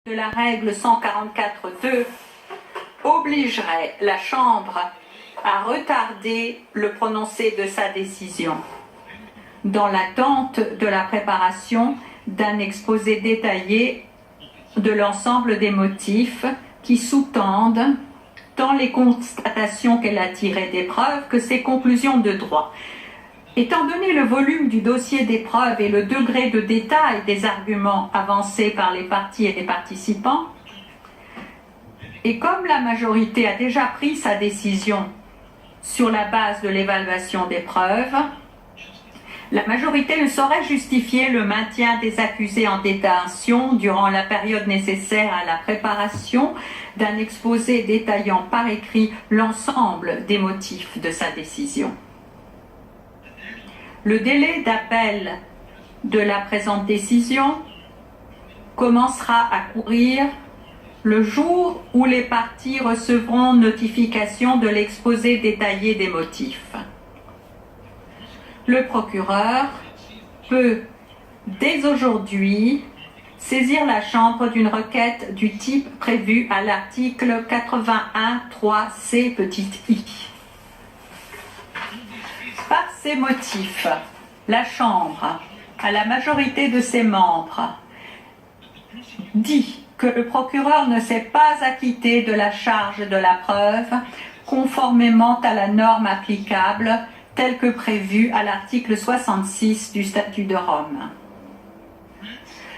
de la règle 144.2 obligerait la Chambre à retarder le prononcé de sa décision, dans l'attente de la préparation d'un exposé détaillé de l'ensemble des motifs qui sous-tendent tant les constatations qu'elle a tirées des preuves que ses conclusions de droit. Étant donné le volume du dossier des preuves et le degré de détail des arguments avancés par les parties et les participants, et comme la majorité a déjà pris sa décision sur la base de l'évaluation des preuves, la majorité ne saurait justifier le maintien des accusés en détention durant la période nécessaire à la préparation d'un exposé détaillant par écrit l'ensemble des motifs de sa décision. Le délai d'appel de la présente décision commencera à courir le jour où les parties recevront notification de l'exposé détaillé des motifs. Le procureur peut, dès aujourd'hui, saisir la Chambre d'une requête du type prévu à l'article 81.3c i. Par ces motifs, la Chambre, à la majorité de ses membres, dit que le procureur ne s'est pas acquitté de la charge de la preuve conformément à la norme applicable telle que prévue à l'article 66 du Statut de Rome.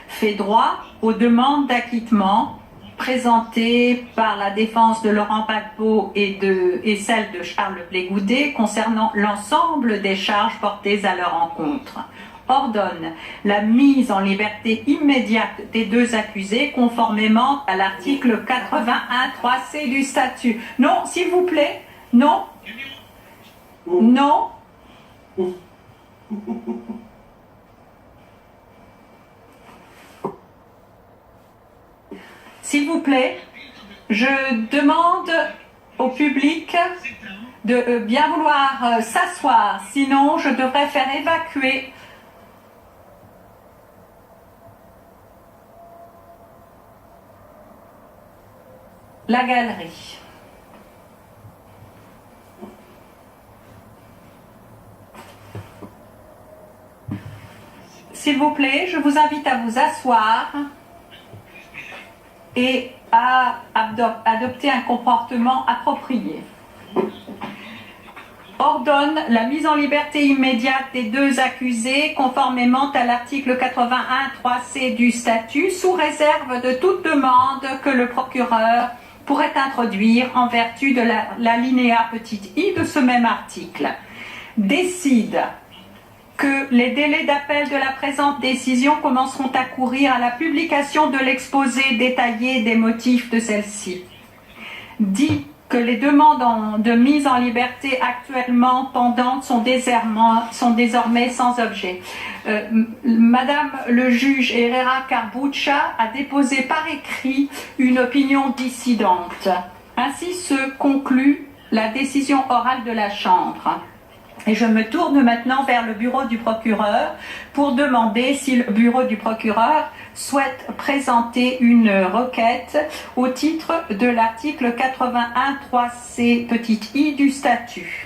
Fait droit aux demandes d'acquittement présentées par la défense de Laurent Gbagbo et celle de Charles Blé-Goudet concernant l'ensemble des charges portées à leur encontre. Ordonne la mise en liberté immédiate des deux accusés conformément à l'article 81.3c du statut. Non, s'il vous plaît, non. Non. S'il vous plaît, je demande au public de bien vouloir s'asseoir, sinon je devrais faire évacuer la galerie. S'il vous plaît, je vous invite à vous asseoir et à adopter un comportement approprié. Ordonne la mise en liberté immédiate des deux accusés conformément à l'article 81.3c du statut sous réserve de toute demande que le procureur pourrait introduire en vertu de l'alinéa i de ce même article. Décide que les délais d'appel de la présente décision commenceront à courir à la publication de l'exposé détaillé des motifs de celle-ci. Dit que les demandes de mise en liberté actuellement pendantes sont désormais sans objet. Madame le juge Herrera Carbuccia a déposé par écrit une opinion dissidente. Ainsi se conclut la décision orale de la Chambre. Et je me tourne maintenant vers le bureau du procureur pour demander si le bureau du procureur souhaite présenter une requête au titre de l'article 81.3c i du statut.